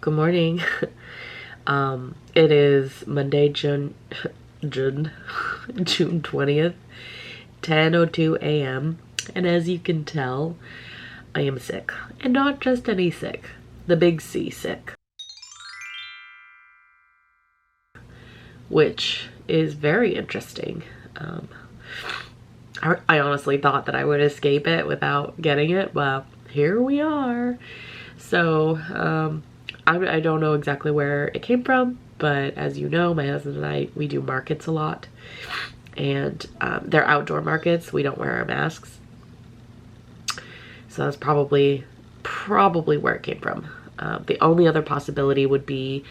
Good morning. It is Monday, June 20th, 10:02 a.m. And as you can tell, I am sick. And not just any sick, the big C sick. Which is very interesting. I honestly thought that I would escape it without getting it. Well, here we are. So, I don't know exactly where it came from, but as you know, my husband and I, we do markets a lot. And they're outdoor markets. We don't wear our masks. So that's probably where it came from. The only other possibility would be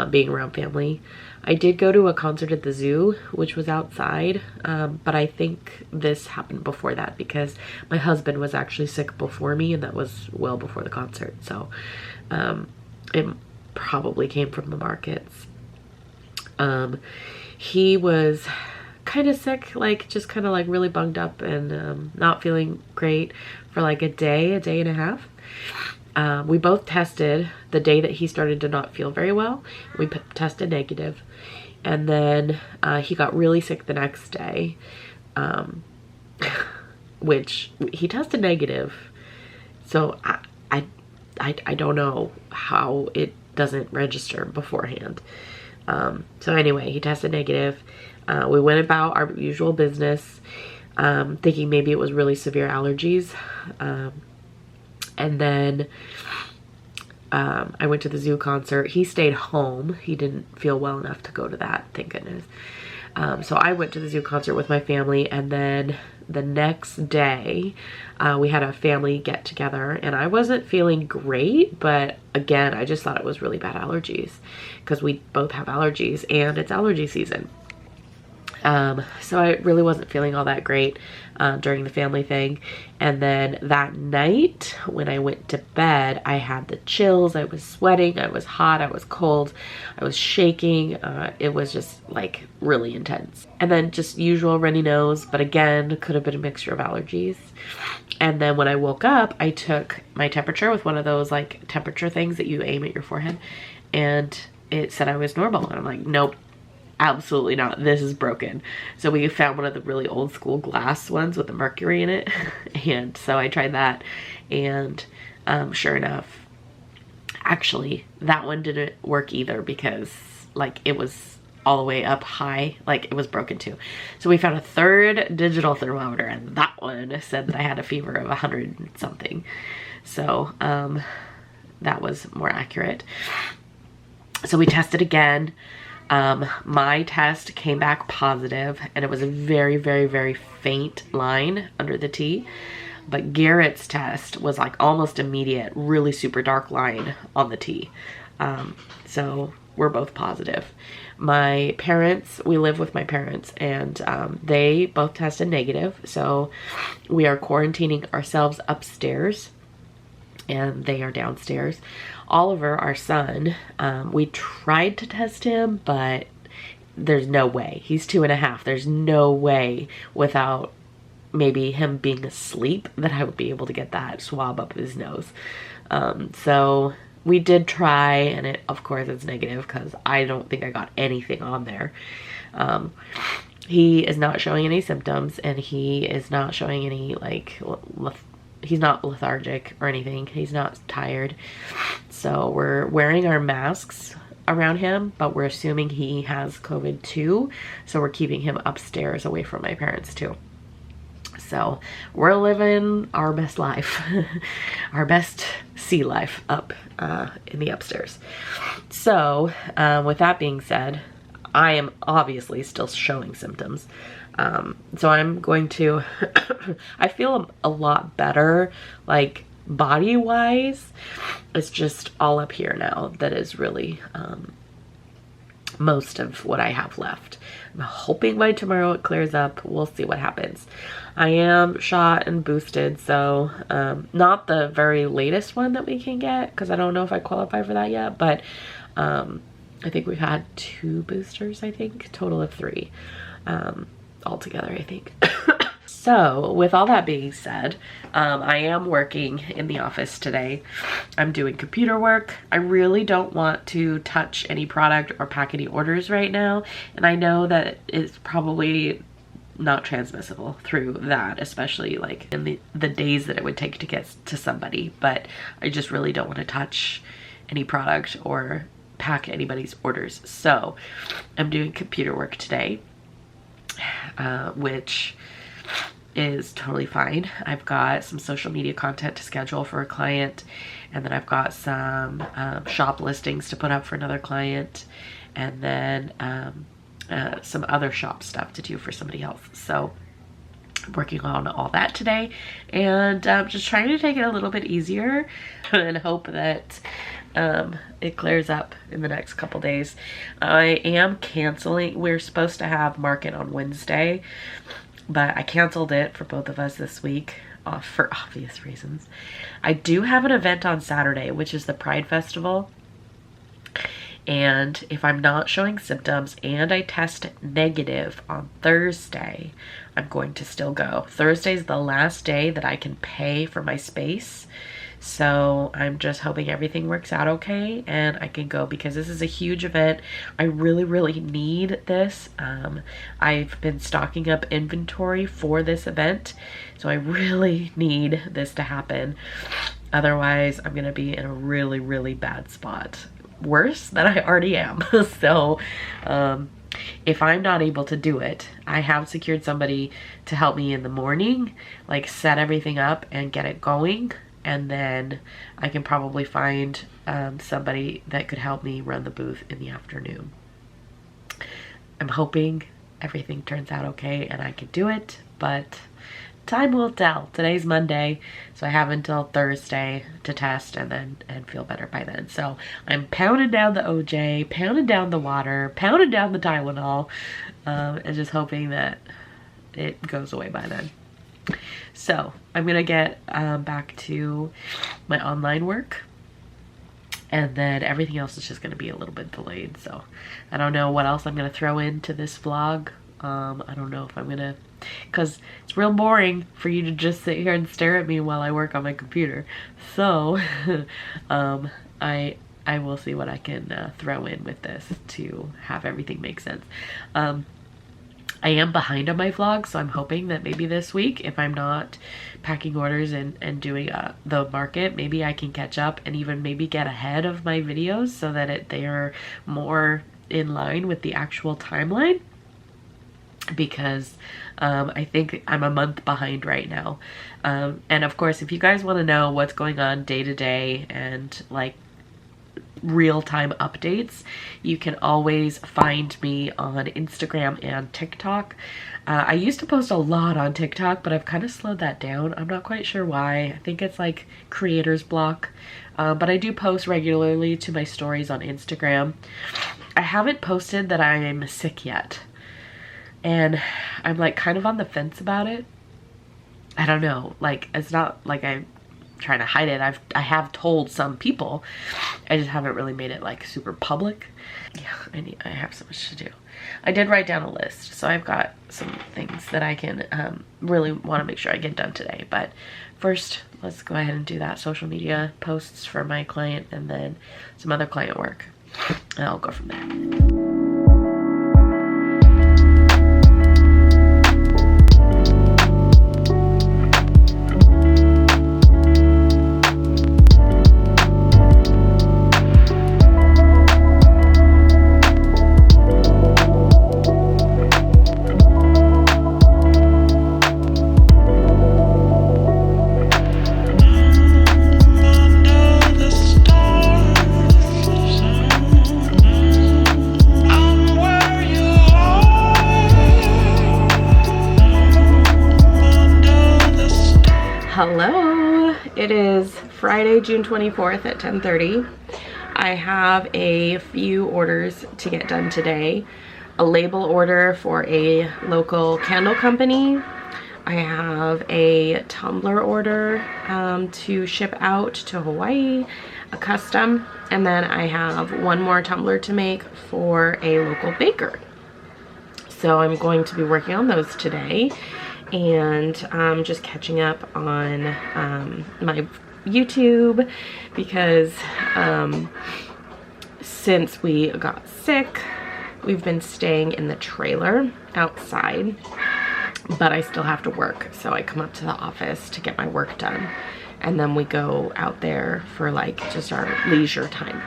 being around family. I did go to a concert at the zoo, which was outside, but I think this happened before that because my husband was actually sick before me, and that was well before the concert. So it probably came from the markets. He was kind of sick, like just kind of like really bunged up and not feeling great for like a day and a half. We both tested the day that he started to not feel very well. We tested negative, and then he got really sick the next day, which he tested negative. So I don't know how it doesn't register beforehand. So anyway, he tested negative. We went about our usual business, thinking maybe it was really severe allergies. And then I went to the zoo concert. He stayed home. He didn't feel well enough to go to that, thank goodness. So I went to the zoo concert with my family, and then the next day we had a family get together, and I wasn't feeling great, but again, I just thought it was really bad allergies because we both have allergies and it's allergy season. So I really wasn't feeling all that great during the family thing. And then that night when I went to bed, I had the chills. I was sweating. I was hot. I was cold. I was shaking. It was just like really intense. And then just usual runny nose, but again, could have been a mixture of allergies. And then when I woke up, I took my temperature with one of those like temperature things that you aim at your forehead, and it said I was normal. And I'm like, nope. Absolutely not. This is broken. So we found one of the really old school glass ones with the mercury in it. And so I tried that, and sure enough, actually that one didn't work either because like it was all the way up high, like it was broken too. So we found a third digital thermometer, and that one said that I had a fever of 100 something. So that was more accurate. So we tested again. My test came back positive, and it was a very, very, very faint line under the T. But Garrett's test was like almost immediate, really super dark line on the T. So we're both positive. My parents, we live with my parents, and they both tested negative. So we are quarantining ourselves upstairs, and they are downstairs. Oliver, our son, we tried to test him, but there's no way. He's 2.5. There's no way without maybe him being asleep that I would be able to get that swab up his nose. So we did try, and it, of course, it's negative because I don't think I got anything on there. He is not showing any symptoms, and he is not showing any like he's not lethargic or anything. He's not tired. So we're wearing our masks around him, but we're assuming he has COVID too. So we're keeping him upstairs away from my parents too. So we're living our best life, our best sea life up in the upstairs. So with that being said, I am obviously still showing symptoms. So I'm going to, I feel a lot better, like body wise. It's just all up here now that is really most of what I have left. I'm hoping by tomorrow it clears up. We'll see what happens. I am shot and boosted, so not the very latest one that we can get because I don't know if I qualify for that yet, but I think we've had 2 boosters, I think, total of 3 altogether, I think. So with all that being said, I am working in the office today. I'm doing computer work. I really don't want to touch any product or pack any orders right now. And I know that it's probably not transmissible through that, especially like in the days that it would take to get to somebody. But I just really don't want to touch any product or pack anybody's orders. So I'm doing computer work today, which is totally fine. I've got some social media content to schedule for a client, and then I've got some shop listings to put up for another client, and then some other shop stuff to do for somebody else. So I'm working on all that today, and just trying to take it a little bit easier and hope that it clears up in the next couple days. I am canceling. We're supposed to have market on Wednesday, but I canceled it for both of us this week for obvious reasons. I do have an event on Saturday, which is the Pride Festival. And if I'm not showing symptoms and I test negative on Thursday, I'm going to still go. Thursday is the last day that I can pay for my space. So I'm just hoping everything works out okay and I can go, because this is a huge event. I really, really need this. I've been stocking up inventory for this event, so I really need this to happen. Otherwise, I'm gonna be in a really, really bad spot. Worse than I already am. So if I'm not able to do it, I have secured somebody to help me in the morning, like set everything up and get it going. And then I can probably find somebody that could help me run the booth in the afternoon. I'm hoping everything turns out okay and I can do it, but time will tell. Today's Monday, so I have until Thursday to test and feel better by then. So I'm pounding down the OJ, pounding down the water, pounding down the Tylenol, and just hoping that it goes away by then. So I'm gonna get back to my online work, and then everything else is just gonna be a little bit delayed. So I don't know what else I'm gonna throw into this vlog. I don't know if I'm gonna, because it's real boring for you to just sit here and stare at me while I work on my computer. So I will see what I can throw in with this to have everything make sense. I am behind on my vlog, so I'm hoping that maybe this week, if I'm not packing orders and doing the market, maybe I can catch up and even maybe get ahead of my videos so that they are more in line with the actual timeline. Because I think I'm a month behind right now. And of course, if you guys want to know what's going on day to day and like real-time updates, you can always find me on Instagram and TikTok. I used to post a lot on TikTok, but I've kind of slowed that down. I'm not quite sure why. I think it's like creator's block. But I do post regularly to my stories on Instagram. I haven't posted that I'm sick yet, and I'm like kind of on the fence about it. I don't know, like it's not like I'm trying to hide it. I have told some people. I just haven't really made it like super public. Yeah, I have so much to do. I did write down a list, so I've got some things that I can really want to make sure I get done today. But first, let's go ahead and do that social media posts for my client and then some other client work, and I'll go from there. Hello, it is Friday, June 24th at 10:30. I have a few orders to get done today. A label order for a local candle company. I have a tumbler order to ship out to Hawaii, a custom, and then I have one more tumbler to make for a local baker. So I'm going to be working on those today. and I'm just catching up on my YouTube because since we got sick, we've been staying in the trailer outside, but I still have to work. So I come up to the office to get my work done, and then we go out there for like just our leisure time.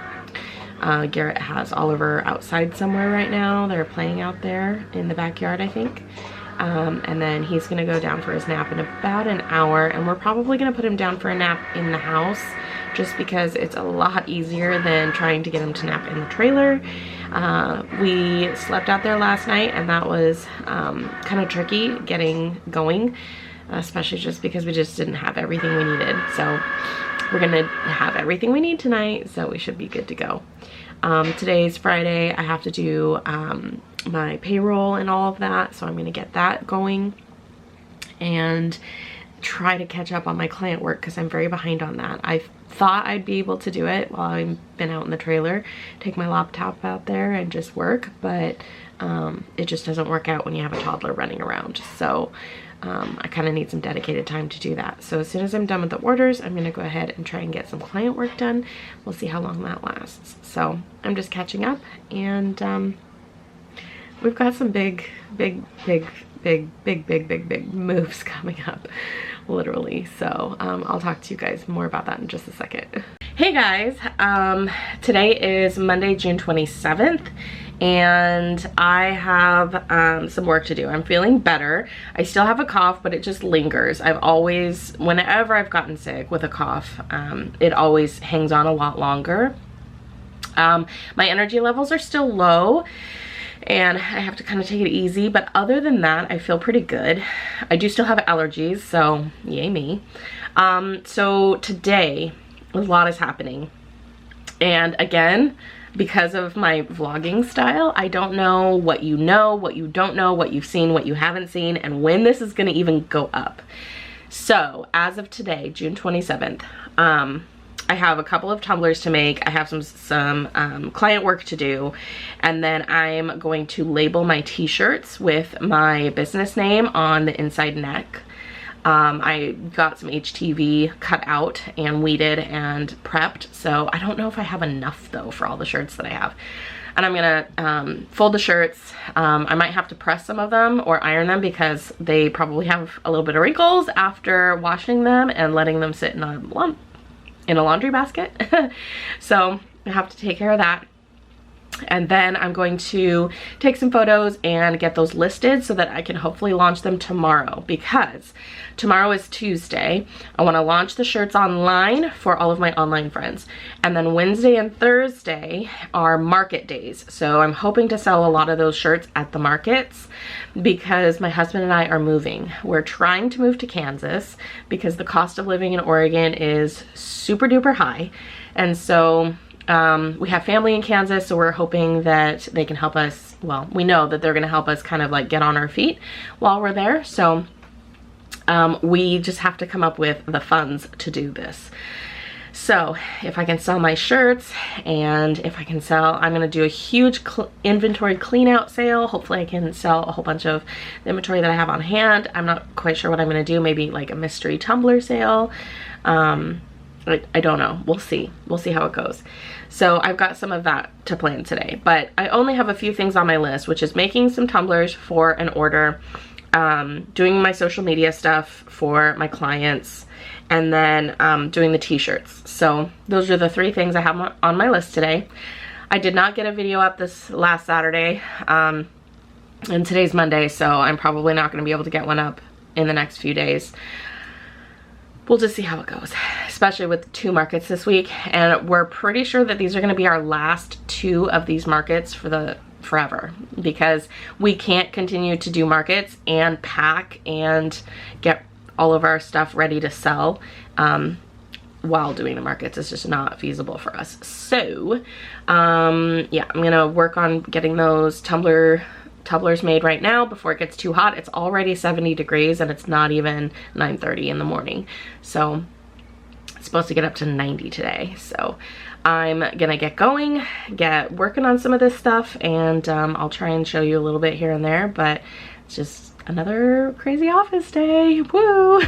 Garrett has Oliver outside somewhere right now. They're playing out there in the backyard, I think. And then he's gonna go down for his nap in about an hour, and we're probably gonna put him down for a nap in the house just because it's a lot easier than trying to get him to nap in the trailer. We slept out there last night, and that was kind of tricky getting going, especially just because we just didn't have everything we needed. So we're gonna have everything we need tonight, so we should be good to go. Today's Friday. I have to do my payroll and all of that, so I'm gonna get that going and try to catch up on my client work because I'm very behind on that. I thought I'd be able to do it while I've been out in the trailer, take my laptop out there and just work, but it just doesn't work out when you have a toddler running around. So I kind of need some dedicated time to do that. So as soon as I'm done with the orders, I'm going to go ahead and try and get some client work done. We'll see how long that lasts. So I'm just catching up, and we've got some big moves coming up, literally. So I'll talk to you guys more about that in just a second. Hey guys, today is Monday, June 27th. And I have some work to do. I'm feeling better. I still have a cough, but it just lingers. I've always, whenever I've gotten sick with a cough, it always hangs on a lot longer. My energy levels are still low, and I have to kind of take it easy, but other than that, I feel pretty good. I do still have allergies, so yay me. So today, a lot is happening. And again, because of my vlogging style, I don't know, what you don't know, what you've seen, what you haven't seen, and when this is gonna even go up. So as of today, June 27th, I have a couple of tumblers to make. I have some client work to do, and then I'm going to label my t-shirts with my business name on the inside neck. I got some HTV cut out and weeded and prepped, so I don't know if I have enough though for all the shirts that I have. And I'm gonna fold the shirts. I might have to press some of them or iron them because they probably have a little bit of wrinkles after washing them and letting them sit in a laundry basket. So I have to take care of that. And then I'm going to take some photos and get those listed so that I can hopefully launch them tomorrow, because tomorrow is Tuesday. I want to launch the shirts online for all of my online friends. And then Wednesday and Thursday are market days. So I'm hoping to sell a lot of those shirts at the markets because my husband and I are moving. We're trying to move to Kansas because the cost of living in Oregon is super duper high. And so we have family in Kansas, so we're hoping that they can help us. Well, we know that they're going to help us kind of like get on our feet while we're there. So we just have to come up with the funds to do this. So if I can sell my shirts, and if I can sell, I'm going to do a huge inventory clean out sale. Hopefully I can sell a whole bunch of the inventory that I have on hand. I'm not quite sure what I'm going to do. Maybe like a mystery tumbler sale. I don't know. We'll see. We'll see how it goes. So I've got some of that to plan today, but I only have a few things on my list, which is making some tumblers for an order, doing my social media stuff for my clients, and then doing the t-shirts. So those are the three things I have on my list today. I did not get a video up this last Saturday, and today's Monday, so I'm probably not going to be able to get one up in the next few days. We'll just see how it goes, especially with 2 markets this week. And we're pretty sure that these are gonna be our last 2 of these markets for forever, because we can't continue to do markets and pack and get all of our stuff ready to sell while doing the markets. It's just not feasible for us. So yeah, I'm gonna work on getting those tumblers made right now before it gets too hot. It's already 70 degrees and it's not even 9:30 in the morning. So it's supposed to get up to 90 today. So I'm gonna get going, get working on some of this stuff, and I'll try and show you a little bit here and there, but it's just, another crazy office day. Woo!